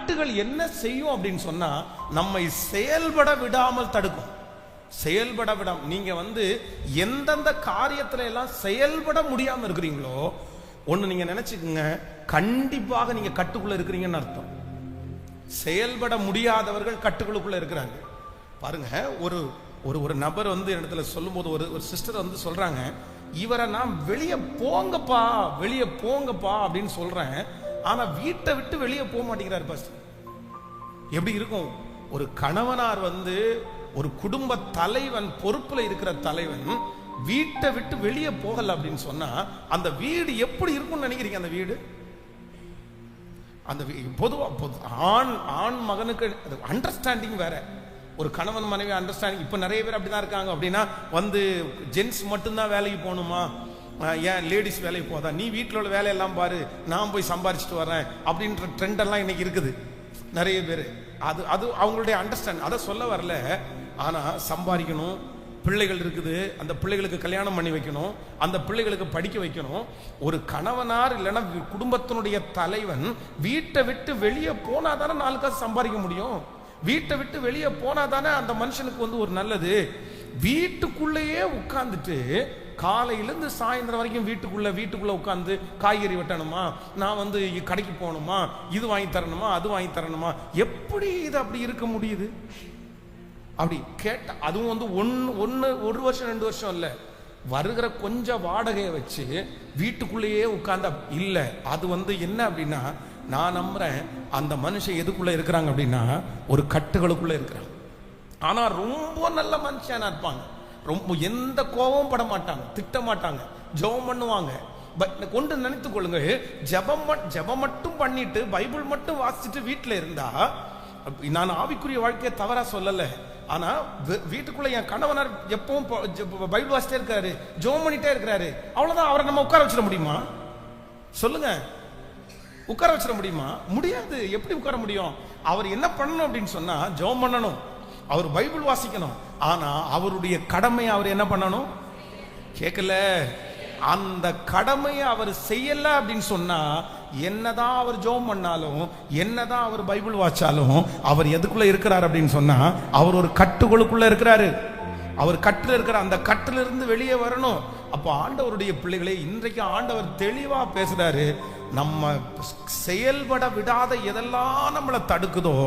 கட்டுகள் என்ன செய்யும் அப்படின்னு சொன்னா நம்மை செயல்பட விடாமல் தடுக்கும். செயல்பட விடாம நீங்க எந்தெந்த காரியத்துல எல்லாம் செயல்பட முடியாம இருக்கிறீங்களோ ஒண்ணு நீங்க நினைச்சுக்குங்க, கண்டிப்பாக நீங்க கட்டுக்குள்ள இருக்கிறீங்கன்னு அர்த்தம். செயல்பட முடியாதவர்கள் கட்டுக்குள்ளுக்குள்ள இருக்கிறாங்க. பாருங்க, ஒரு ஒரு ஒரு நபர் இடத்துல சொல்லும் போது ஒரு சிஸ்டர் சொல்றாங்க, இவரை நான் வெளியே போங்கப்பா வெளியே போங்கப்பா அப்படின்னு சொல்றேன், ஆனா வீட்டை விட்டு வெளியே போக மாட்டேங்கிறார் பாஸ்டர். எப்படி இருக்கும்? ஒரு கணவனார் ஒரு குடும்ப தலைவன், பொறுப்புல இருக்கிற தலைவன் வீட்டை விட்டு வெளியே போகல அப்படின்னு சொன்னா அந்த வீடு எப்படி இருக்கும்னு நினைக்கிறீங்க? அந்த வீடு பொதுவா ஆண் மகனுக்கு அண்டர்ஸ்டாண்டிங் வேற, ஒரு கணவன் மனைவி அண்டர்ஸ்டாண்டிங். இப்ப நிறைய பேர் அப்படிதான் இருக்காங்க. அப்படின்னா ஜென்ஸ் மட்டும்தான் வேலைக்கு போகணுமா, ஏன் லேடிஸ் வேலைக்கு போதா, நீ வீட்டில் உள்ள வேலையெல்லாம் பாரு, நான் போய் சம்பாரிச்சுட்டு வரேன் அப்படின்ற ட்ரெண்ட் எல்லாம் இன்னைக்கு இருக்குது நிறைய பேர். அது அவங்களுடைய அண்டர்ஸ்டாண்டிங். அதை சொல்ல வரல. ஆனா சம்பாதிக்கணும், பிள்ளைகள் இருக்குது, அந்த பிள்ளைகளுக்கு கல்யாணம் பண்ணி வைக்கணும், அந்த பிள்ளைகளுக்கு படிக்க வைக்கணும். ஒரு கணவனார் இல்லைன்னா குடும்பத்தினுடைய தலைவன் வீட்டை விட்டு வெளியே போனாதானே 4 காசு சம்பாதிக்க முடியும். வீட்டை விட்டு வெளியே போனாதானே அந்த மனுஷனுக்கு ஒரு நல்லது. வீட்டுக்குள்ளேயே உட்கார்ந்துட்டு காலையிலிருந்து சாயந்தரம் வரைக்கும் வீட்டுக்குள்ள உட்கார்ந்து காய்கறி வெட்டணுமா, நான் கடைக்கு போகணுமா, இது வாங்கி தரணுமா, அது வாங்கி தரணுமா, எப்படி இது அப்படி இருக்க முடியுது? அப்படி கேட்ட அதுவும் ஒரு வருஷம் 2 வருஷம் இல்ல, வருகிற கொஞ்சம் வாடகையை வச்சு வீட்டுக்குள்ளேயே உட்கார்ந்த இல்ல. அது என்ன அப்படின்னா, நான் நம்புறேன் அந்த மனுஷன் எதுக்குள்ள இருக்கிறாங்க அப்படின்னா ஒரு கட்டுகளுக்குள்ள இருக்கிறாங்க. ஆனா ரொம்ப நல்ல மனுஷனா இருப்பாங்க, ரொம்ப எந்த கோபமும் பட மாட்டாங்க, திட்ட மாட்டாங்க, ஜெபம் பண்ணுவாங்க. கொண்டு நினைத்துக் கொள்ளுங்க, ஜெபம் மட்டும் பண்ணிட்டு பைபிள் மட்டும் வாசிச்சுட்டு வீட்டுல இருந்தா, நான் ஆவிக்குரிய வாழ்க்கையை தவறா சொல்லல, ஆனா வீட்டுக்குள்ள என் கணவனார் எப்பவும் பைபிள் வாசிட்டே இருக்காரு, ஜெபம் பண்ணிட்டே இருக்கிறாரு, அவ்வளவுதான். அவரை நம்ம உட்கார வச்சிட முடியுமா? சொல்லுங்க, உட்கார வச்சிட முடியுமா? முடியாது. எப்படி உட்கார முடியும்? அவர் என்ன பண்ணணும் அப்படின்னு சொன்னா ஜெபம் பண்ணணும், அவர் பைபிள் வாசிக்கணும். ஆனா அவருடைய கடமையை அவர் என்ன பண்ணணும்? கேட்கல. அந்த கடமையை அவர் செய்யல அப்படின்னு சொன்னா என்னதான் அவர் ஜெபம் பண்ணாலும், என்னதான் அவர் பைபிள் வாசிச்சாலும், அவர் எதுக்குள்ள இருக்கிறார் அப்படின்னு சொன்னா அவர் ஒரு கட்டுகளுக்குள்ள இருக்கிறாரு. அவர் கட்டுல இருக்கிற அந்த கட்டுல இருந்து வெளியே வரணும். அப்போ ஆண்டவருடைய பிள்ளைகளே, இன்றைக்கு ஆண்டவர் தெளிவா பேசுறாரு. நம்ம செயல்பட விடாத எதெல்லாம் நம்மளை தடுக்குதோ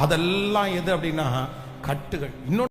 அதெல்லாம் எது அப்படின்னா கட்டுகள். இன்னொன்று